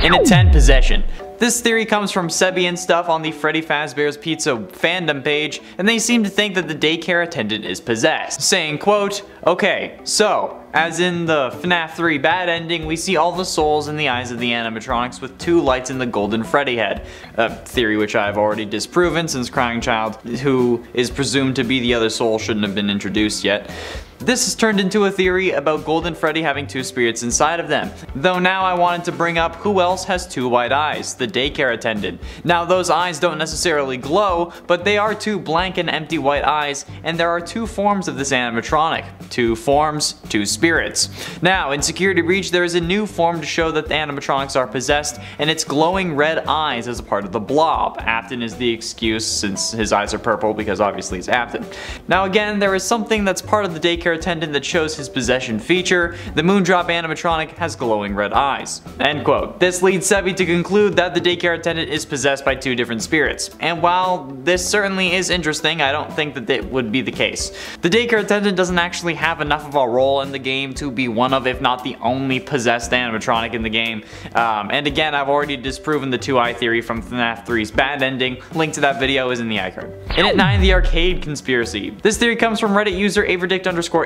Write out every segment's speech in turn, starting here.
In at 10, possession. This theory comes from Sebi and stuff on the Freddy Fazbear's Pizza fandom page, and they seem to think that the daycare attendant is possessed, saying, quote, "Okay, so, as in the FNAF 3 bad ending, we see all the souls in the eyes of the animatronics with 2 lights in the golden Freddy head," a theory which I've already disproven since Crying Child, who is presumed to be the other soul, shouldn't have been introduced yet. This has turned into a theory about Golden Freddy having 2 spirits inside of them. Though now I wanted to bring up who else has 2 white eyes, the daycare attendant. Now those eyes don't necessarily glow, but they are 2 blank and empty white eyes, and there are 2 forms of this animatronic. 2 forms, 2 spirits. Now in Security Breach there is a new form to show that the animatronics are possessed, and it's glowing red eyes as a part of the blob. Afton is the excuse since his eyes are purple because obviously he's Afton. Now again, there is something that's part of the daycare attendant that shows his possession feature. The Moondrop animatronic has glowing red eyes." End quote. This leads Sebi to conclude that the daycare attendant is possessed by 2 different spirits. And while this certainly is interesting, I don't think that it would be the case. The daycare attendant doesn't actually have enough of a role in the game to be one of, if not the only, possessed animatronic in the game. And again, I've already disproven the 2-eye theory from FNAF 3's bad ending. Link to that video is in the iCard. In at 9, the arcade conspiracy. This theory comes from Reddit user Averdict_AV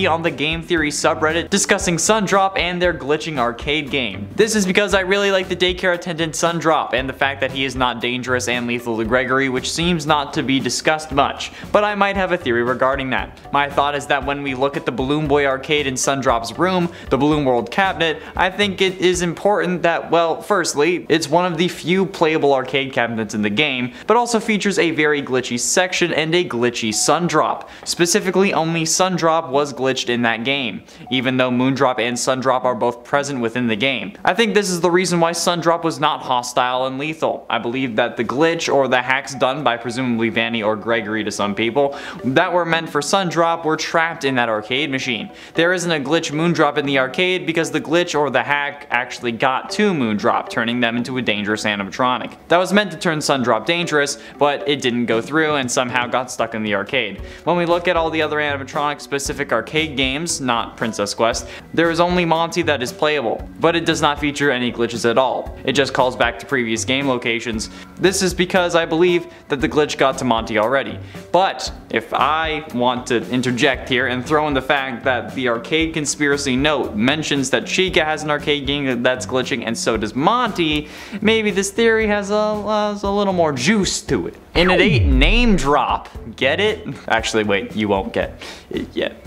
on the game theory subreddit discussing Sundrop and their glitching arcade game. This is because I really like the daycare attendant Sundrop and the fact that he is not dangerous and lethal to Gregory, which seems not to be discussed much, but I might have a theory regarding that. My thought is that when we look at the Balloon Boy arcade in Sundrop's room, the Balloon World cabinet, I think it is important that, well, firstly, it's one of the few playable arcade cabinets in the game, but also features a very glitchy section and a glitchy Sundrop. Specifically, only Sundrop was glitched in that game, even though Moondrop and Sundrop are both present within the game. I think this is the reason why Sundrop was not hostile and lethal. I believe that the glitch or the hacks done by presumably Vanny or Gregory to some people that were meant for Sundrop were trapped in that arcade machine. There isn't a glitch Moondrop in the arcade because the glitch or the hack actually got to Moondrop, turning them into a dangerous animatronic. That was meant to turn Sundrop dangerous, but it didn't go through and somehow got stuck in the arcade. When we look at all the other animatronic specific arcade games, not Princess Quest, there is only Monty that is playable, but it does not feature any glitches at all. It just calls back to previous game locations. This is because I believe that the glitch got to Monty already. But if I want to interject here and throw in the fact that the arcade conspiracy note mentions that Chica has an arcade game that's glitching and so does Monty, maybe this theory has a little more juice to it. In at 8, name drop. Get it? Actually, wait, you won't get it yet.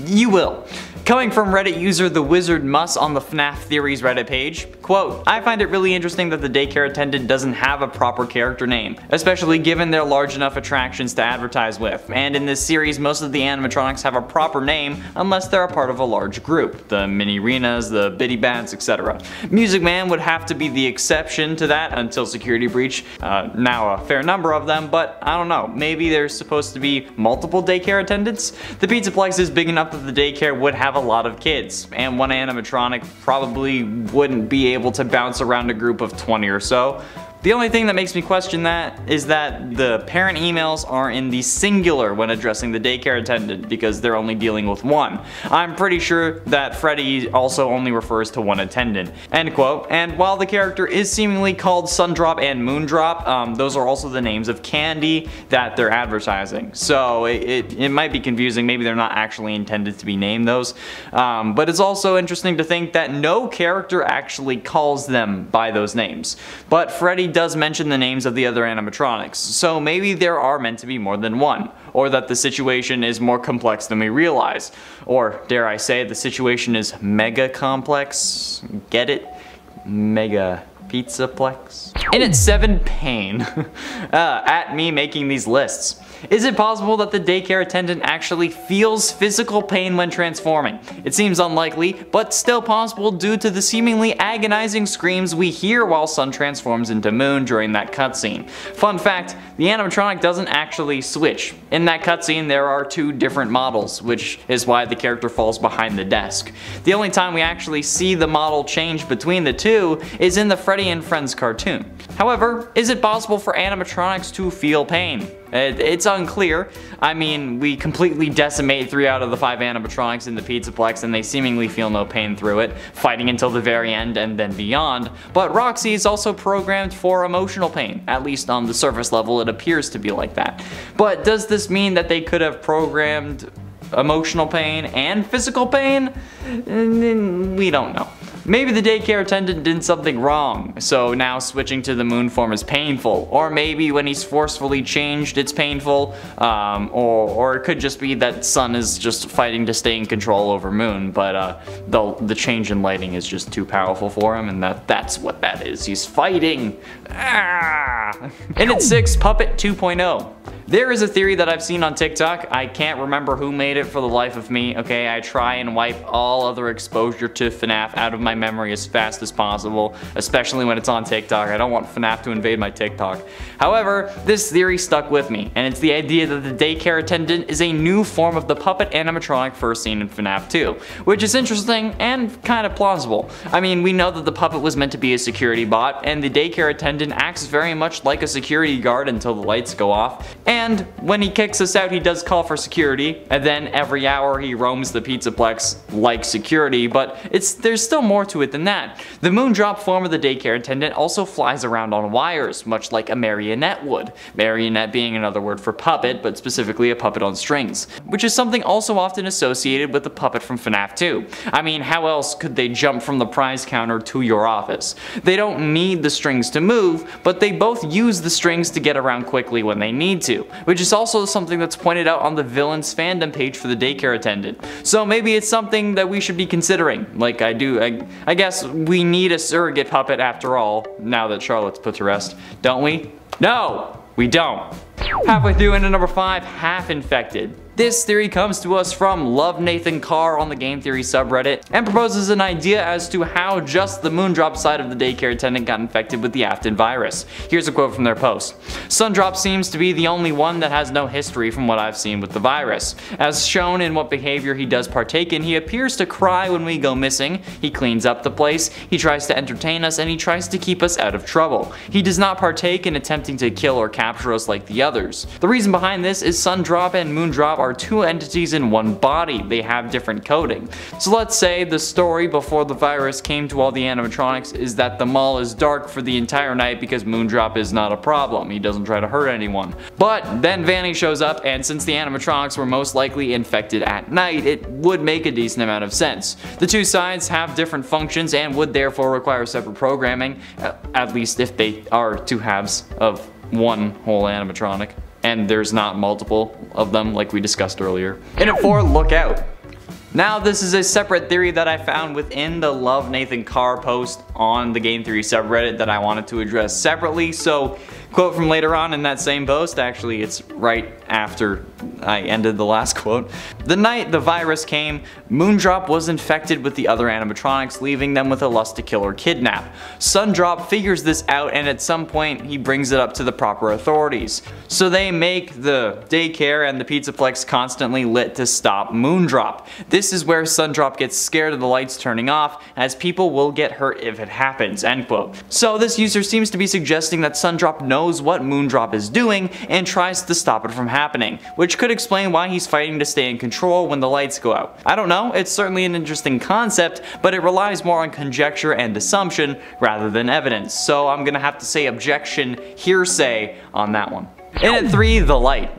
You will. Coming from Reddit user The Wizard Muss on the FNAF Theories Reddit page, quote, "I find it really interesting that the daycare attendant doesn't have a proper character name, especially given their large enough attractions to advertise with, and in this series most of the animatronics have a proper name unless they're a part of a large group, the Mini-Renas, the Bitty Bats, etc. Music Man would have to be the exception to that until Security Breach, now a fair number of them, but I don't know, maybe there's supposed to be multiple daycare attendants? The Pizzaplex is big enough that the daycare would have a lot of kids, and one animatronic probably wouldn't be able to bounce around a group of 20 or so. The only thing that makes me question that is that the parent emails are in the singular when addressing the daycare attendant because they're only dealing with one. I'm pretty sure that Freddy also only refers to one attendant." End quote. And while the character is seemingly called Sundrop and Moondrop, those are also the names of candy that they're advertising. So it might be confusing, maybe they're not actually intended to be named those. But it's also interesting to think that no character actually calls them by those names. But Freddy does mention the names of the other animatronics, so maybe there are meant to be more than one, or that the situation is more complex than we realize, or dare I say the situation is mega complex. Get it? Mega Pizzaplex. In at 7, pain. At me making these lists. Is it possible that the daycare attendant actually feels physical pain when transforming? It seems unlikely, but still possible due to the seemingly agonizing screams we hear while Sun transforms into Moon during that cutscene. Fun fact, the animatronic doesn't actually switch. In that cutscene there are 2 different models, which is why the character falls behind the desk. The only time we actually see the model change between the 2 is in the Freddy and Friends cartoon. However, is it possible for animatronics to feel pain? It's unclear. I mean, we completely decimate 3 out of the 5 animatronics in the Pizzaplex and they seemingly feel no pain through it, fighting until the very end and then beyond. But Roxy is also programmed for emotional pain, at least on the surface level it appears to be like that. But does this mean that they could have programmed emotional pain and physical pain? We don't know. Maybe the daycare attendant did something wrong, so now switching to the moon form is painful. Or maybe when he's forcefully changed it's painful, or it could just be that Sun is just fighting to stay in control over Moon, but the change in lighting is just too powerful for him, and that's what that is. He's fighting! Ah! And at 6, Puppet 2.0. There is a theory that I've seen on TikTok. I can't remember who made it for the life of me, okay? I try and wipe all other exposure to FNAF out of my memory as fast as possible, especially when it's on TikTok. I don't want FNAF to invade my TikTok. However, this theory stuck with me, and it's the idea that the daycare attendant is a new form of the puppet animatronic first seen in FNAF 2, which is interesting and kind of plausible. I mean, we know that the puppet was meant to be a security bot, and the daycare attendant acts very much like a security guard until the lights go off. And when he kicks us out, he does call for security, and then every hour he roams the Pizzaplex like security, but there's still more to it than that. The Moondrop form of the daycare attendant also flies around on wires, much like a marionette would. Marionette being another word for puppet, but specifically a puppet on strings, which is something also often associated with the puppet from FNAF 2. I mean, how else could they jump from the prize counter to your office? They don't need the strings to move, but they both use the strings to get around quickly when they need to, which is also something that's pointed out on the villains fandom page for the daycare attendant. So maybe it's something that we should be considering. Like I guess we need a surrogate puppet after all, now that Charlotte's put to rest, don't we? No, we don't. Halfway through into number 5, Half Infected. This theory comes to us from Love Nathan Carr on the Game Theory subreddit and proposes an idea as to how just the Moondrop side of the daycare attendant got infected with the Afton virus. Here's a quote from their post. Sundrop seems to be the only one that has no history from what I've seen with the virus. As shown in what behavior he does partake in, he appears to cry when we go missing, he cleans up the place, he tries to entertain us, and he tries to keep us out of trouble. He does not partake in attempting to kill or capture us like the others. The reason behind this is Sundrop and Moondrop are two entities in one body. They have different coding. So let's say the story before the virus came to all the animatronics is that the mall is dark for the entire night because Moondrop is not a problem. He doesn't try to hurt anyone. But then Vanny shows up, and since the animatronics were most likely infected at night, it would make a decent amount of sense. The two sides have different functions and would therefore require separate programming, at least if they are two halves of one whole animatronic, and there's not multiple of them like we discussed earlier. And at 4, Look Out. Now this is a separate theory that I found within the Love Nathan Carr post on the Game Theory subreddit that I wanted to address separately, so quote from later on in that same post, actually it's right after I ended the last quote. The night the virus came, Moondrop was infected with the other animatronics, leaving them with a lust to kill or kidnap. Sundrop figures this out, and at some point he brings it up to the proper authorities. So they make the daycare and the Pizzaplex constantly lit to stop Moondrop. This is where Sundrop gets scared of the lights turning off, as people will get hurt if it happens, end quote. So this user seems to be suggesting that Sundrop knows what Moondrop is doing and tries to stop it from happening, which could explain why he's fighting to stay in control when the lights go out. I don't know, it's certainly an interesting concept, but it relies more on conjecture and assumption rather than evidence, so I'm gonna have to say objection, hearsay on that one. And at 3, The Light.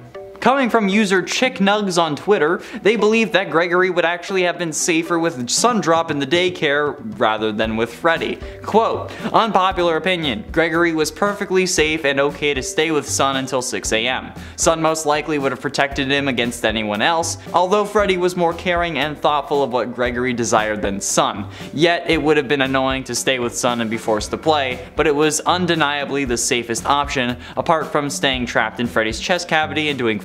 Coming from user ChickNugs on Twitter, they believe that Gregory would actually have been safer with Sundrop in the daycare rather than with Freddy. Quote, unpopular opinion, Gregory was perfectly safe and okay to stay with Sun until 6 AM. Sun most likely would have protected him against anyone else, although Freddy was more caring and thoughtful of what Gregory desired than Sun. Yet it would have been annoying to stay with Sun and be forced to play, but it was undeniably the safest option, apart from staying trapped in Freddy's chest cavity and doing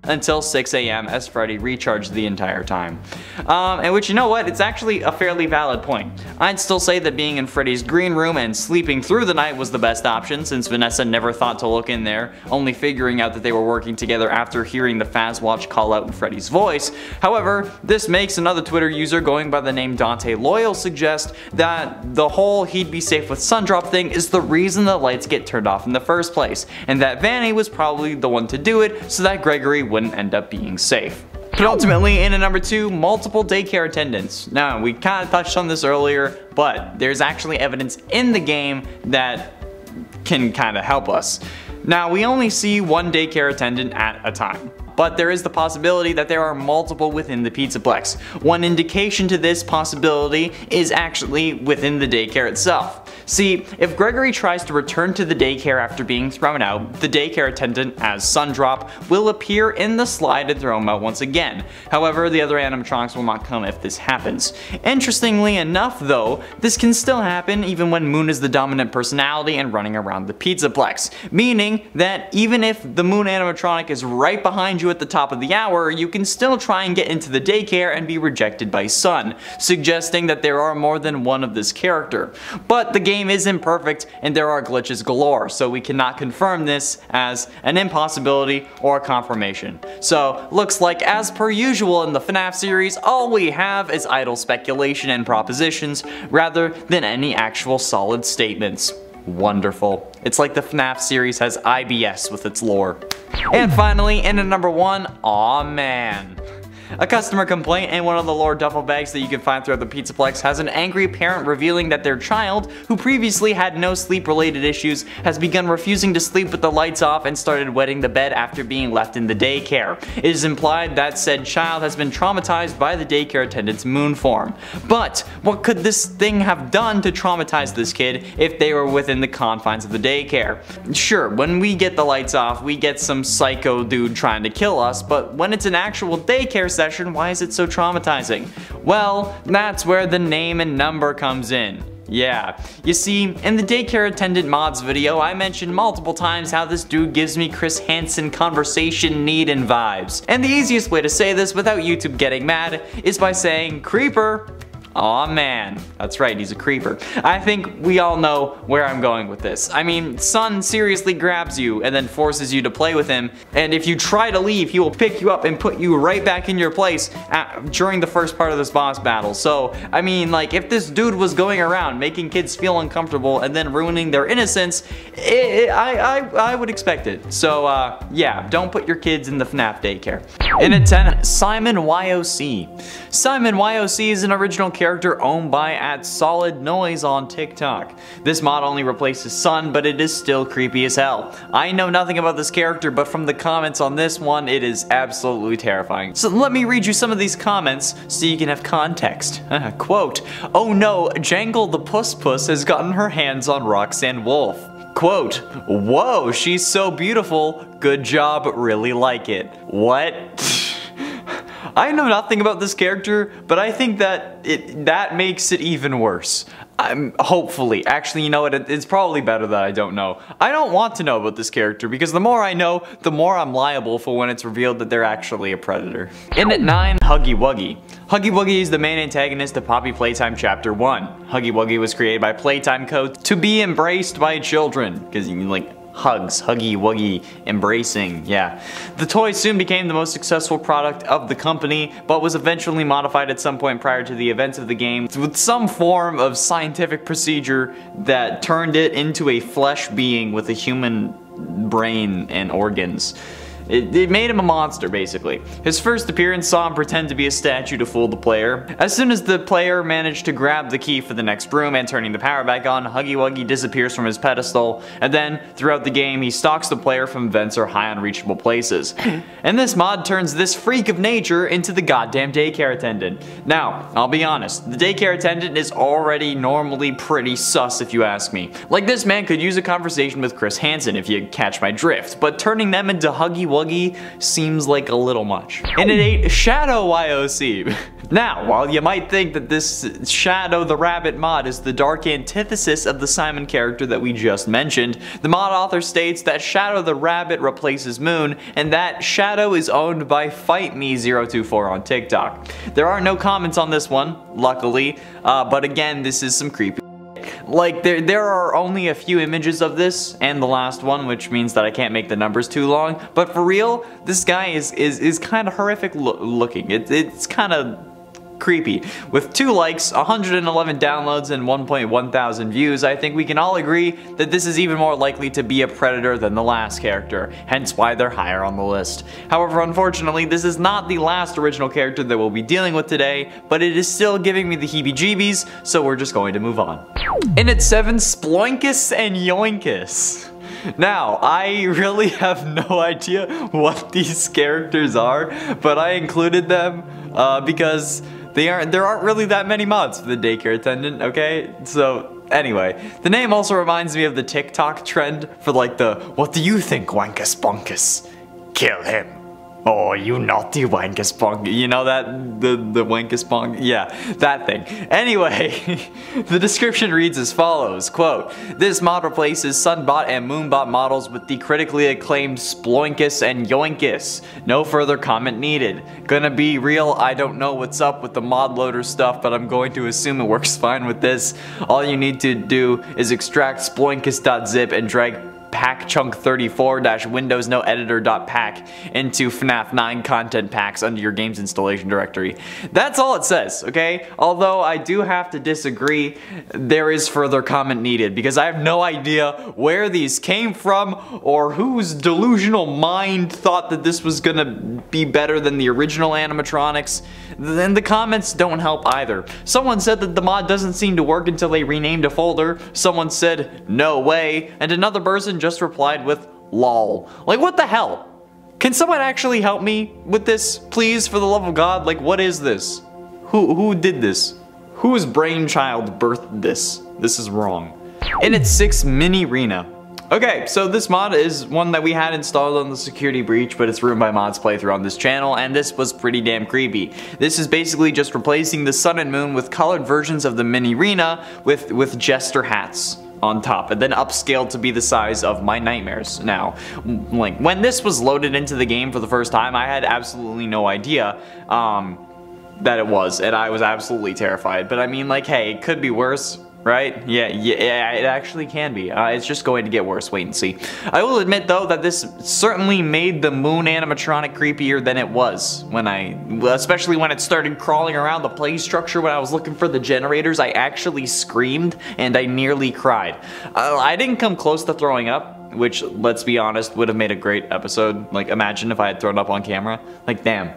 until 6 a.m. as Freddy recharged the entire time. And which, you know what, it's actually a fairly valid point. I'd still say that being in Freddy's green room and sleeping through the night was the best option, since Vanessa never thought to look in there, only figuring out that they were working together after hearing the Fazwatch call out in Freddy's voice. However, this makes another Twitter user going by the name Dante Loyal suggest that the whole he'd be safe with Sundrop thing is the reason the lights get turned off in the first place, and that Vanny was probably the one to do it so that Gregory wouldn't end up being safe. But ultimately, in at number 2, multiple daycare attendants. Now, we kind of touched on this earlier, but there's actually evidence in the game that can kind of help us. Now, we only see one daycare attendant at a time, but there is the possibility that there are multiple within the Pizzaplex. One indication to this possibility is actually within the daycare itself. See, if Gregory tries to return to the daycare after being thrown out, the daycare attendant, as Sundrop, will appear in the slide and throw him out once again. However, the other animatronics will not come if this happens. Interestingly enough though, this can still happen even when Moon is the dominant personality and running around the Pizzaplex, meaning that even if the Moon animatronic is right behind you at the top of the hour, you can still try and get into the daycare and be rejected by Sun, suggesting that there are more than one of this character. But the game is imperfect and there are glitches galore, so we cannot confirm this as an impossibility or a confirmation. So looks like, as per usual in the FNAF series, all we have is idle speculation and propositions rather than any actual solid statements. Wonderful. It's like the FNAF series has IBS with its lore. And finally, in at number 1, aw man. A customer complaint in one of the lore duffel bags that you can find throughout the Pizzaplex has an angry parent revealing that their child, who previously had no sleep-related issues, has begun refusing to sleep with the lights off and started wetting the bed after being left in the daycare. It is implied that said child has been traumatized by the daycare attendant's moon form. But what could this thing have done to traumatize this kid if they were within the confines of the daycare? Sure, when we get the lights off, we get some psycho dude trying to kill us, but when it's an actual daycare session, why is it so traumatizing? Well, that's where the name and number comes in. Yeah, you see, in the daycare attendant mods video, I mentioned multiple times how this dude gives me Chris Hansen conversation need and vibes. And the easiest way to say this without YouTube getting mad is by saying creeper. Aw man, that's right, he's a creeper. I think we all know where I'm going with this. I mean, Sun seriously grabs you and then forces you to play with him, and if you try to leave, he will pick you up and put you right back in your place during the first part of this boss battle. So, I mean, like, if this dude was going around making kids feel uncomfortable and then ruining their innocence, I would expect it. So, yeah, don't put your kids in the FNAF daycare. In at 10, Simon YOC. Simon YOC is an original character owned by @SolidNoise on TikTok. This mod only replaces Sun, but it is still creepy as hell. I know nothing about this character, but from the comments on this one, it is absolutely terrifying. So let me read you some of these comments so you can have context. Quote, "Oh no, Jangle the Puss Puss has gotten her hands on Roxanne Wolf." Quote, "Whoa, she's so beautiful. Good job, really like it." What? I know nothing about this character, but I think that that makes it even worse. Hopefully. Actually, you know what? It's probably better that I don't know. I don't want to know about this character because the more I know, the more I'm liable for when it's revealed that they're actually a predator. In at 9, Huggy Wuggy. Huggy Wuggy is the main antagonist of Poppy Playtime Chapter 1. Huggy Wuggy was created by Playtime Co. to be embraced by children, because you like hugs, huggy wuggy, embracing, yeah. The toy soon became the most successful product of the company, but was eventually modified at some point prior to the events of the game with some form of scientific procedure that turned it into a flesh being with a human brain and organs. It made him a monster, basically. His first appearance saw him pretend to be a statue to fool the player. As soon as the player managed to grab the key for the next room and turning the power back on, Huggy Wuggy disappears from his pedestal, and then, throughout the game, he stalks the player from vents or high unreachable places. And this mod turns this freak of nature into the goddamn daycare attendant. Now, I'll be honest, the daycare attendant is already normally pretty sus if you ask me. Like, this man could use a conversation with Chris Hansen if you catch my drift, but turning them into Huggy Wuggy seems like a little much. And at 8, Shadow YOC. Now, while you might think that this Shadow the Rabbit mod is the dark antithesis of the Simon character that we just mentioned, the mod author states that Shadow the Rabbit replaces Moon, and that Shadow is owned by FightMe024 on TikTok. There are no comments on this one, luckily, but again, this is some creepy. Like, there are only a few images of this, and the last one, which means that I can't make the numbers too long, but for real, this guy is kind of horrific looking. It's kind of creepy. With 2 likes, 111 downloads, and 1.1 thousand views, I think we can all agree that this is even more likely to be a predator than the last character, hence why they're higher on the list. However, unfortunately, this is not the last original character that we'll be dealing with today, but it is still giving me the heebie-jeebies, so we're just going to move on. In at 7, Sploinkus and Yoinkus. Now, I really have no idea what these characters are, but I included them because there aren't really that many mods for the daycare attendant, okay? So, anyway, the name also reminds me of the TikTok trend for like the, what do you think, Wankus Bonkus? Kill him. Oh, you naughty Wankus Bonk. You know that? The Wankus Bonk? Yeah, that thing. Anyway, the description reads as follows, quote, "This mod replaces Sunbot and Moonbot models with the critically acclaimed Sploinkus and Yoinkus. No further comment needed. Gonna be real, I don't know what's up with the mod loader stuff, but I'm going to assume it works fine with this. All you need to do is extract sploinkus.zip and drag packchunk34-windows no editor.pack into FNAF 9 content packs under your game's installation directory." That's all it says, okay? Although I do have to disagree, there is further comment needed because I have no idea where these came from or whose delusional mind thought that this was gonna be better than the original animatronics. Then the comments don't help either. Someone said that the mod doesn't seem to work until they renamed a folder. Someone said, "No way," and another person just replied with lol. Like, what the hell? Can someone actually help me with this, please, for the love of God? Like, what is this? Who did this? Whose brainchild birthed this? This is wrong. In at 6, Mini Rena. Okay, so this mod is one that we had installed on the security breach, but it's ruined by mods playthrough on this channel, and this was pretty damn creepy. This is basically just replacing the sun and moon with colored versions of the Mini Rena with jester hats on top, and then upscaled to be the size of my nightmares. Now, like, when this was loaded into the game for the first time, I had absolutely no idea that it was, and I was absolutely terrified. But I mean, like, hey, it could be worse, right? Yeah, it actually can be. It's just going to get worse, wait and see. I will admit though that this certainly made the moon animatronic creepier than it was especially when it started crawling around the play structure when I was looking for the generators. I actually screamed and I nearly cried. I didn't come close to throwing up, which, let's be honest, would have made a great episode. Like, imagine if I had thrown up on camera. Like, damn.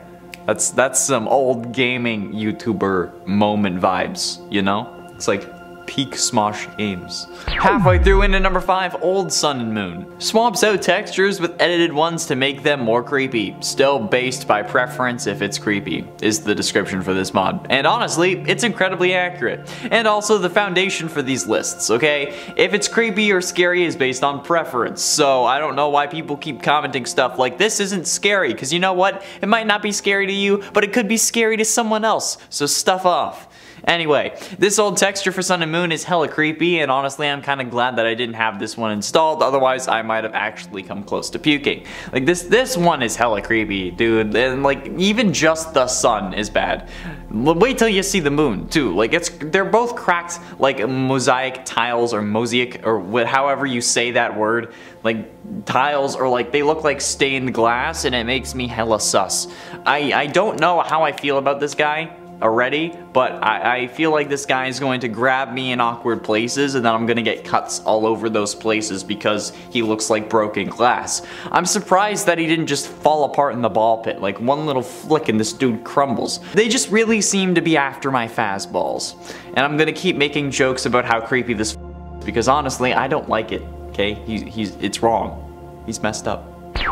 That's some old gaming YouTuber moment vibes, you know? It's like peak Smosh games. Halfway through into number 5, Old Sun and Moon. Swaps out textures with edited ones to make them more creepy. Still based by preference if it's creepy, is the description for this mod. And honestly, it's incredibly accurate. And also the foundation for these lists, okay? If it's creepy or scary is based on preference. So I don't know why people keep commenting stuff like this isn't scary, because you know what? It might not be scary to you, but it could be scary to someone else. So stuff off. Anyway, this old texture for Sun and Moon is hella creepy, and honestly I'm kinda glad that I didn't have this one installed, otherwise I might have actually come close to puking. Like, this one is hella creepy, dude, and like, even just the sun is bad. Wait till you see the moon, too. Like, they're both cracked like mosaic tiles, or mosaic, or however you say that word. Like, tiles, or like, they look like stained glass, and it makes me hella sus. I don't know how I feel about this guy already, but I feel like this guy is going to grab me in awkward places, and then I'm gonna get cuts all over those places because he looks like broken glass. I'm surprised that he didn't just fall apart in the ball pit. Like, one little flick and this dude crumbles. They just really seem to be after my fastballs. And I'm gonna keep making jokes about how creepy this because honestly, I don't like it, okay? It's wrong. He's messed up.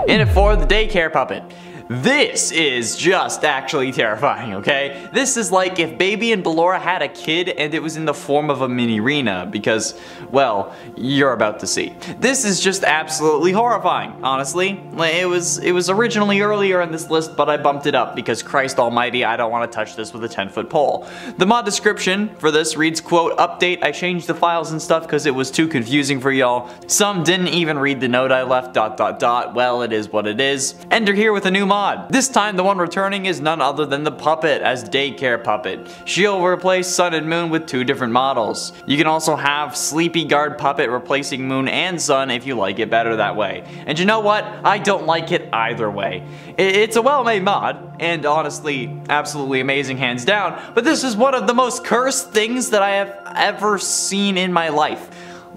In at 4, the Daycare Puppet. This is just actually terrifying, okay? This is like if Baby and Ballora had a kid and it was in the form of a mini-rena because, well, you're about to see. This is just absolutely horrifying, honestly. It was originally earlier in this list, but I bumped it up because Christ almighty, I don't want to touch this with a 10-foot pole. The mod description for this reads, quote, update, I changed the files and stuff because it was too confusing for y'all. Some didn't even read the note I left, ... Well, it is what it is. Enter here with a new mod. This time the one returning is none other than the puppet as Daycare Puppet. She'll replace Sun and Moon with 2 different models. You can also have Sleepy Guard Puppet replacing Moon and Sun if you like it better that way. And you know what? I don't like it either way. It's a well-made mod, and honestly, absolutely amazing hands down, but this is one of the most cursed things that I have ever seen in my life.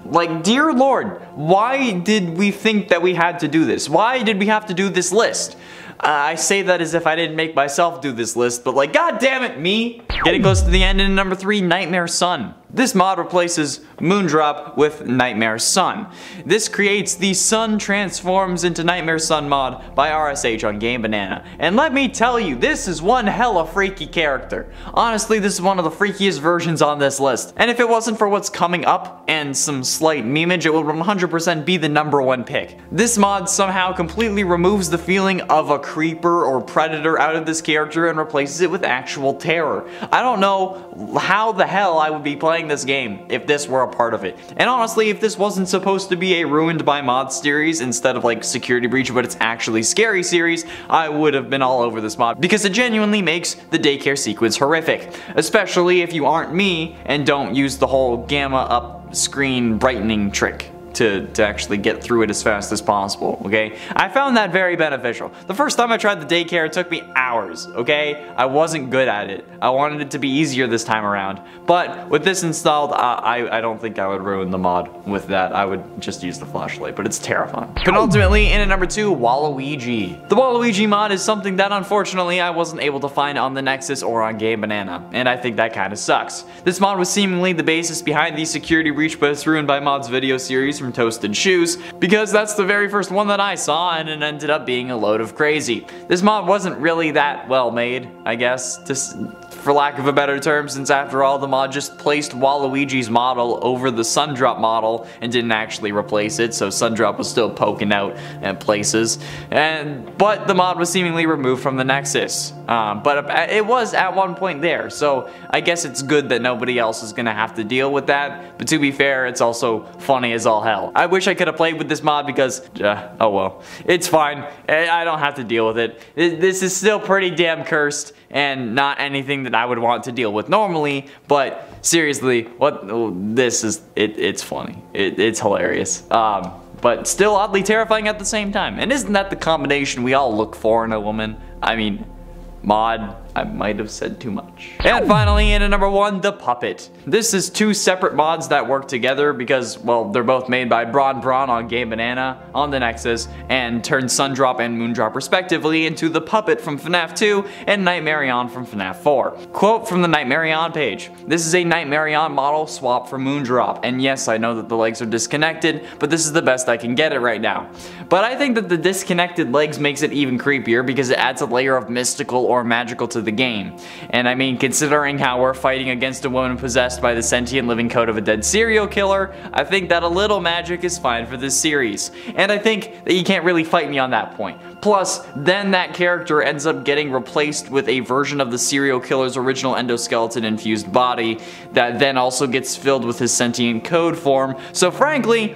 Like, dear Lord, why did we think that we had to do this? Why did we have to do this list? I say that as if I didn't make myself do this list, but like, god damn it, me! Getting close to the end in number 3, Nightmare Sun. This mod replaces Moondrop with Nightmare Sun. This creates the Sun Transforms into Nightmare Sun mod by RSH on Game Banana. And let me tell you, this is one hella freaky character. Honestly, this is one of the freakiest versions on this list. And if it wasn't for what's coming up and some slight memeage, it would 100% be the #1 pick. This mod somehow completely removes the feeling of a creeper or predator out of this character and replaces it with actual terror. I don't know how the hell I would be playing this game if this were a part of it. And honestly, if this wasn't supposed to be a ruined by mods series instead of like Security Breach, but it's actually Scary series, I would have been all over this mod because it genuinely makes the daycare sequence horrific. Especially if you aren't me and don't use the whole gamma up screen brightening trick to actually get through it as fast as possible, okay? I found that very beneficial. The first time I tried the daycare, it took me hours, okay? I wasn't good at it. I wanted it to be easier this time around. But with this installed, I don't think I would ruin the mod with that. I would just use the flashlight, but it's terrifying. Penultimately, in at number 2, WALUIGI. The WALUIGI mod is something that unfortunately I wasn't able to find on the Nexus or on Game Banana, and I think that kinda sucks. This mod was seemingly the basis behind the Security Breach but it's ruined by mods video series from Toasted Shoes, because that's the very first one that I saw and it ended up being a load of crazy. This mod wasn't really that well made, I guess, for lack of a better term, since after all the mod just placed WALUIGI's model over the Sundrop model and didn't actually replace it, so Sundrop was still poking out in places. But the mod was seemingly removed from the Nexus. But it was at one point there, so I guess it's good that nobody else is gonna have to deal with that, but to be fair, it's also funny as all hell. I wish I could have played with this mod because, oh well, it's fine. I don't have to deal with it. This is still pretty damn cursed and not anything that I would want to deal with normally, but seriously, it's funny. It's hilarious. But still oddly terrifying at the same time. And isn't that the combination we all look for in a woman? I mean, mod, I might have said too much. And finally, in at number 1, the Puppet. This is 2 separate mods that work together because, well, they're both made by Braun on Game Banana on the Nexus and turned Sundrop and Moondrop respectively into the Puppet from FNAF 2 and Nightmarion from FNAF 4. Quote from the Nightmarion page. This is a Nightmarion model swap for Moondrop, and yes, I know that the legs are disconnected, but this is the best I can get it right now. But I think that the disconnected legs makes it even creepier because it adds a layer of mystical or magical to the game. And I mean, considering how we're fighting against a woman possessed by the sentient living code of a dead serial killer, I think that a little magic is fine for this series. And I think that you can't really fight me on that point. Plus, then that character ends up getting replaced with a version of the serial killer's original endoskeleton infused body that then also gets filled with his sentient code form. So frankly,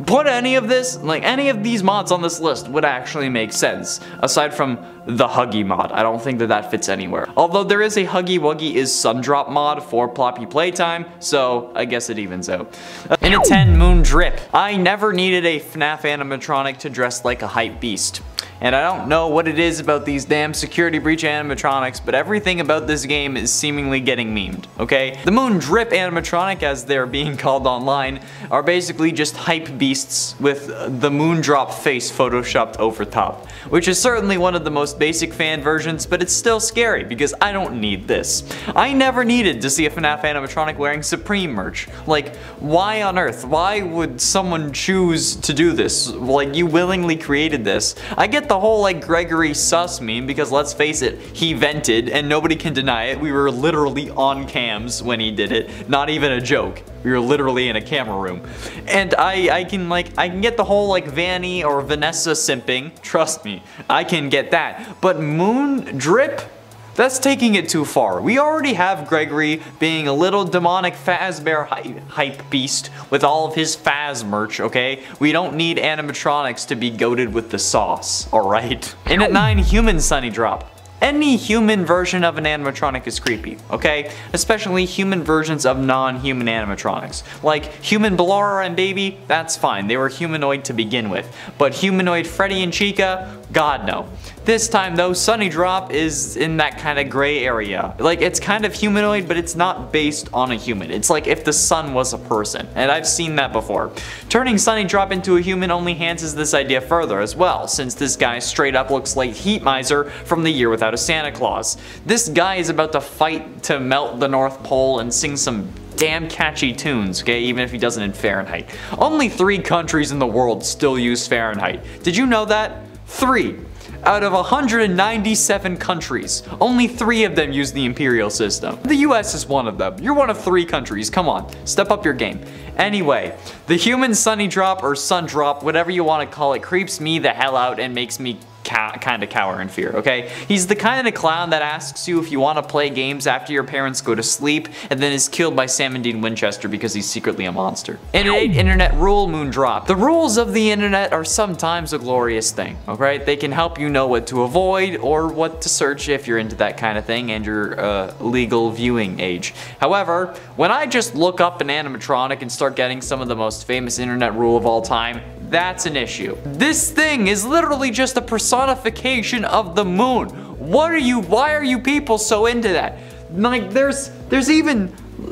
put any of these mods on this list would actually make sense, aside from the HUGGY mod. I don't think that that fits anywhere. Although there is a HUGGY WUGGY is Sundrop mod for Ploppy Playtime, so I guess it evens out. In at 10, Moondrip. I never needed a FNAF animatronic to dress like a hype beast. And I don't know what it is about these damn Security Breach animatronics, but everything about this game is seemingly getting memed, okay? The Moondrip animatronic, as they're being called online, are basically just hype beasts with the Moondrop face photoshopped over top, which is certainly one of the most basic fan versions, but it's still scary because I don't need this. I never needed to see a FNAF animatronic wearing Supreme merch. Like, why on earth? Why would someone choose to do this? Like, you willingly created this. I get get the whole like Gregory sus meme because let's face it, he vented and nobody can deny it. We were literally on cams when he did it. Not even a joke. We were literally in a camera room. And I can get the whole like Vanny or Vanessa simping. Trust me, I can get that. But Moondrop? That's taking it too far. We already have Gregory being a little demonic Fazbear hype beast with all of his Faz merch, okay? We don't need animatronics to be goated with the sauce, alright? And at 9, Human Sunny Drop. Any human version of an animatronic is creepy, okay? Especially human versions of non-human animatronics. Like human Ballora and Baby, that's fine. They were humanoid to begin with. But humanoid Freddy and Chica, God no. This time though, Sunny Drop is in that kind of gray area. Like it's kind of humanoid, but it's not based on a human. It's like if the sun was a person, and I've seen that before. Turning Sunny Drop into a human only enhances this idea further as well, since this guy straight up looks like Heat Miser from The Year Without a Santa Claus. This guy is about to fight to melt the North Pole and sing some damn catchy tunes, okay, even if he doesn't in Fahrenheit. Only 3 countries in the world still use Fahrenheit. Did you know that? 3. Out of 197 countries, only 3 of them use the imperial system. The US is one of them. You're one of 3 countries. Come on, step up your game. Anyway, the human Sunny Drop or Sun Drop, whatever you want to call it, creeps me the hell out and makes me kind of cower in fear, okay? He's the kind of clown that asks you if you want to play games after your parents go to sleep and then is killed by Sam and Dean Winchester because he's secretly a monster. And 8, Internet Rule Moondrop. The rules of the internet are sometimes a glorious thing, okay? They can help you know what to avoid or what to search if you're into that kind of thing and you're legal viewing age. However, when I just look up an animatronic and start getting some of the most famous internet rule of all time, that's an issue. This thing is literally just a personification of the moon. Why are you people so into that? Like there's even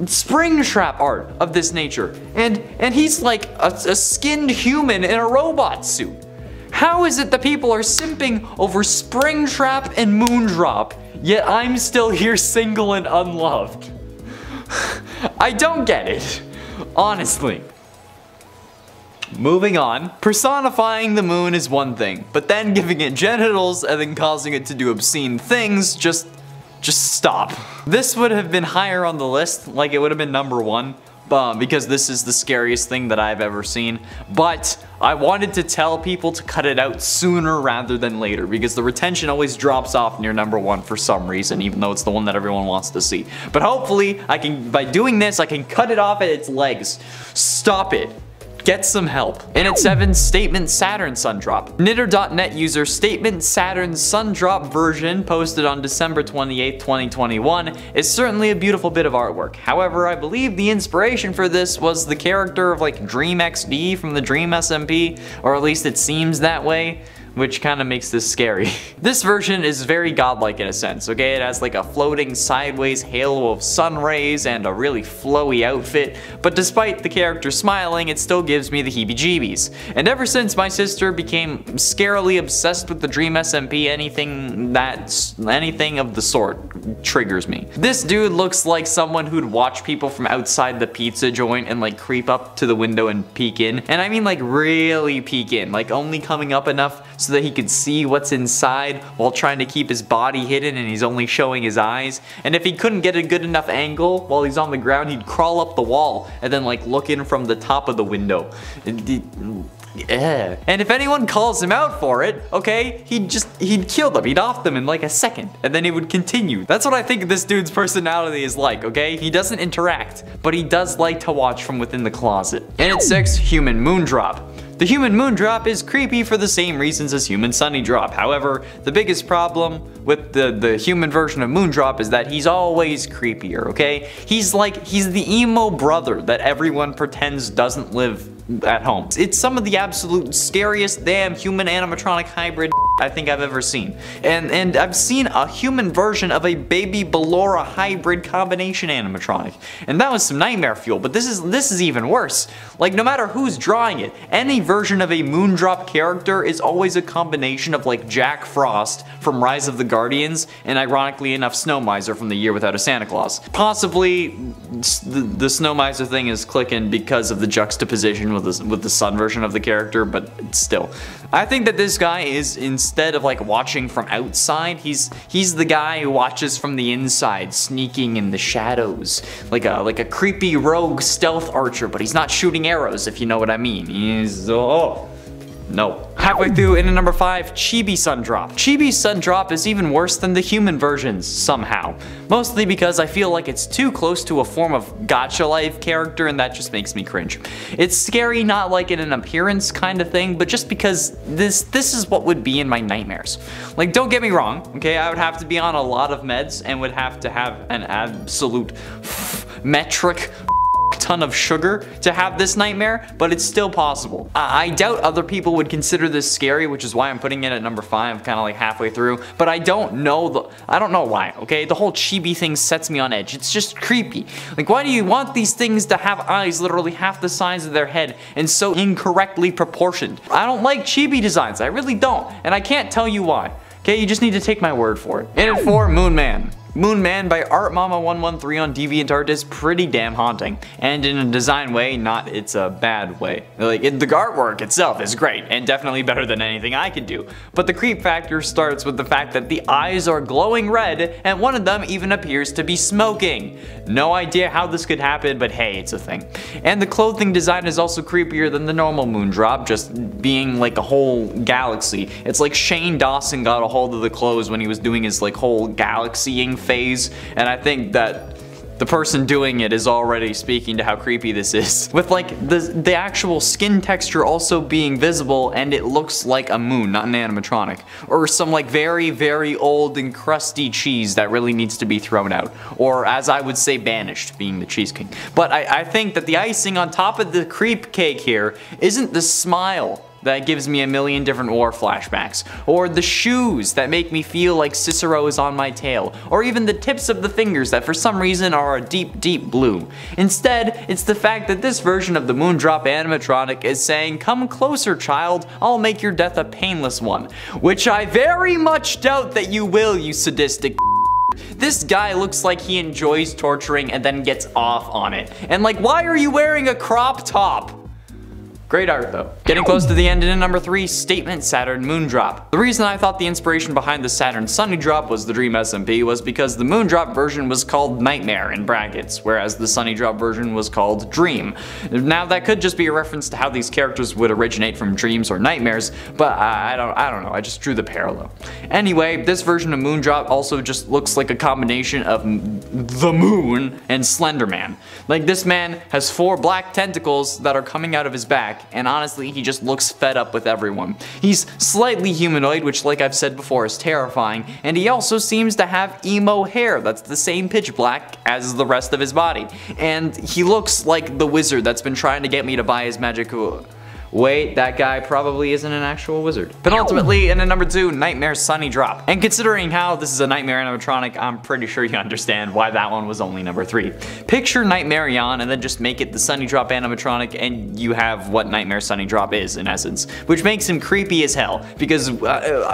springtrap art of this nature. And he's like a skinned human in a robot suit. How is it that people are simping over Springtrap and Moondrop, yet I'm still here single and unloved? I don't get it, honestly. Moving on, personifying the moon is one thing, but then giving it genitals and then causing it to do obscene things, just stop. This would have been higher on the list, like it would have been number 1, because this is the scariest thing that I've ever seen, but I wanted to tell people to cut it out sooner rather than later, because the retention always drops off near number 1 for some reason, even though it's the one that everyone wants to see. But hopefully, by doing this, I can cut it off at its legs. Stop it. Get some help. And at 7, Statement Saturn Sun Drop. Knitter.net user Statement Saturn Sun Drop version posted on December 28, 2021 is certainly a beautiful bit of artwork. However, I believe the inspiration for this was the character of like Dream XD from the Dream SMP, or at least it seems that way, which kind of makes this scary. This version is very godlike in a sense, okay? It has like a floating sideways halo of sun rays and a really flowy outfit, but despite the character smiling, it still gives me the heebie-jeebies. And ever since my sister became scarily obsessed with the Dream SMP, anything of the sort triggers me. This dude looks like someone who'd watch people from outside the pizza joint and like creep up to the window and peek in. And I mean like really peek in, like only coming up enough so that he could see what's inside while trying to keep his body hidden and he's only showing his eyes. And if he couldn't get a good enough angle while he's on the ground, he'd crawl up the wall and then like look in from the top of the window. And if anyone calls him out for it, okay, he'd kill them, he'd off them in like a second, and then he would continue. That's what I think this dude's personality is like, okay? He doesn't interact, but he does like to watch from within the closet. And at 6, Human Moondrop. The Human Moondrop is creepy for the same reasons as Human Sunny Drop. However, the biggest problem with the human version of Moondrop is that he's always creepier, okay? He's the emo brother that everyone pretends doesn't live at home. It's some of the absolute scariest damn human animatronic hybrid I think I've ever seen. And I've seen a human version of a baby Ballora hybrid combination animatronic. And that was some nightmare fuel, but this is even worse. Like no matter who's drawing it, any version of a Moondrop character is always a combination of like Jack Frost from Rise of the Guardians and ironically enough Snow Miser from The Year Without a Santa Claus. Possibly the Snow Miser thing is clicking because of the juxtaposition with the sun version of the character, but still. I think that this guy is, instead of like watching from outside, he's the guy who watches from the inside, sneaking in the shadows, like a creepy rogue stealth archer, but he's not shooting arrows, if you know what I mean. He's no. Halfway through, in at number 5, Chibi Sun Drop. Chibi Sun Drop is even worse than the human versions, somehow. Mostly because I feel like it's too close to a form of gacha life character, and that just makes me cringe. It's scary, not like in an appearance kind of thing, but just because this is what would be in my nightmares. Like, don't get me wrong, okay? I would have to be on a lot of meds and would have to have an absolute metric ton of sugar to have this nightmare, but it's still possible. I doubt other people would consider this scary, which is why I'm putting it at number 5, kind of like halfway through, but I don't know why, okay? The whole chibi thing sets me on edge. It's just creepy. Like, why do you want these things to have eyes literally half the size of their head and so incorrectly proportioned? I don't like chibi designs, I really don't, and I can't tell you why. Okay, you just need to take my word for it. In at 4, Moon Man. Moon Man by ArtMama113 on DeviantArt is pretty damn haunting, and in a design way, not it's a bad way. Like, the artwork itself is great, and definitely better than anything I can do, but the creep factor starts with the fact that the eyes are glowing red, and one of them even appears to be smoking. No idea how this could happen, but hey, it's a thing. And the clothing design is also creepier than the normal Moondrop, just being like a whole galaxy. It's like Shane Dawson got a hold of the clothes when he was doing his like whole galaxying phase, and I think that the person doing it is already speaking to how creepy this is. With like the actual skin texture also being visible, and it looks like a moon, not an animatronic. Or some like very, very old and crusty cheese that really needs to be thrown out. Or as I would say, banished, being the Cheese King. But I think that the icing on top of the creep cake here isn't the smile that gives me a million different war flashbacks, or the shoes that make me feel like Cicero is on my tail, or even the tips of the fingers that for some reason are a deep, deep blue. Instead, it's the fact that this version of the Moondrop animatronic is saying, "Come closer, child, I'll make your death a painless one," which I very much doubt that you will, you sadistic. This guy looks like he enjoys torturing and then gets off on it. And like, why are you wearing a crop top? Great art though. Getting close to the end, and in number 3, Statement Saturn Moondrop. The reason I thought the inspiration behind the Saturn Sunny Drop was the Dream SMP was because the Moondrop version was called Nightmare in brackets, whereas the Sunny Drop version was called Dream. Now that could just be a reference to how these characters would originate from dreams or nightmares, but I don't know, I just drew the parallel. Anyway, this version of Moondrop also just looks like a combination of the moon and Slender Man. Like, this man has 4 black tentacles that are coming out of his back, and honestly, he just looks fed up with everyone. He's slightly humanoid, which like I've said before is terrifying, and he also seems to have emo hair that's the same pitch black as the rest of his body. And he looks like the wizard that's been trying to get me to buy his magic. Wait, that guy probably isn't an actual wizard. But ultimately, in at number 2, Nightmare Sunny Drop. And considering how this is a Nightmare animatronic, I'm pretty sure you understand why that one was only number 3. Picture Nightmare Yawn and then just make it the Sunny Drop animatronic, and you have what Nightmare Sunny Drop is, in essence. Which makes him creepy as hell, because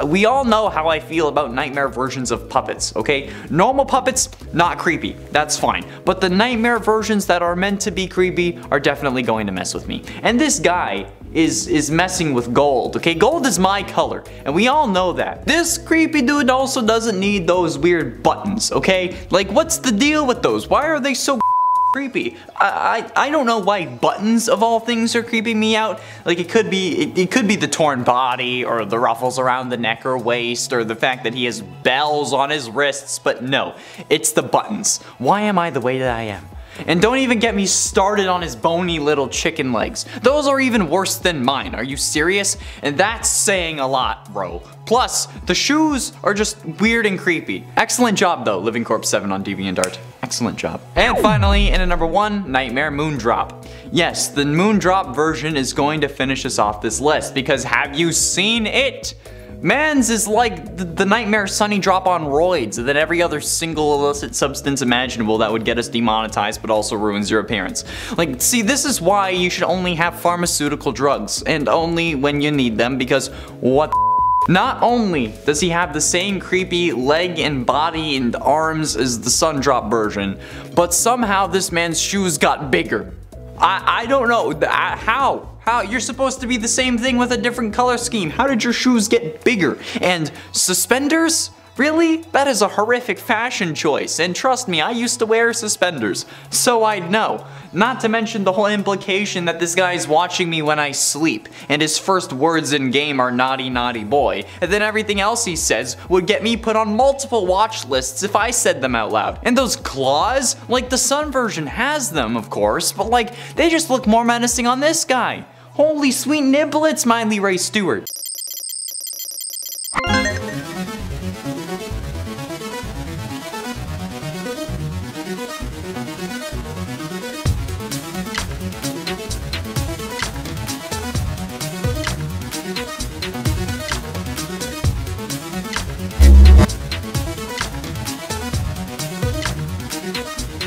we all know how I feel about nightmare versions of puppets, okay? Normal puppets, not creepy, that's fine. But the nightmare versions that are meant to be creepy are definitely going to mess with me. And this guy is messing with gold, okay? Gold is my color, and we all know that. This creepy dude also doesn't need those weird buttons, okay? Like, what's the deal with those? Why are they so creepy? I don't know why buttons of all things are creeping me out. Like, it could be the torn body, or the ruffles around the neck or waist, or the fact that he has bells on his wrists, but no, it's the buttons. Why am I the way that I am? And don't even get me started on his bony little chicken legs. Those are even worse than mine. Are you serious? And that's saying a lot, bro. Plus, the shoes are just weird and creepy. Excellent job though, Living Corpse 7 on DeviantArt. Excellent job. And finally, in at number 1, Nightmare Moondrop. Yes, the Moondrop version is going to finish us off this list, because have you seen it? Man's is like the Nightmare Sunny Drop on roids, and then every other single illicit substance imaginable that would get us demonetized but also ruins your appearance. Like, see, this is why you should only have pharmaceutical drugs, and only when you need them, because what the Not only does he have the same creepy leg and body and arms as the Sun Drop version, but somehow this man's shoes got bigger. I don't know, how? How? You're supposed to be the same thing with a different color scheme. How did your shoes get bigger? And suspenders? Really? That is a horrific fashion choice, and trust me, I used to wear suspenders, so I'd know. Not to mention the whole implication that this guy's watching me when I sleep, and his first words in game are naughty naughty boy, and then everything else he says would get me put on multiple watch lists if I said them out loud. And those claws? Like, the Sun version has them, of course, but like, they just look more menacing on this guy. Holy sweet niblets, Miley Ray Stewart.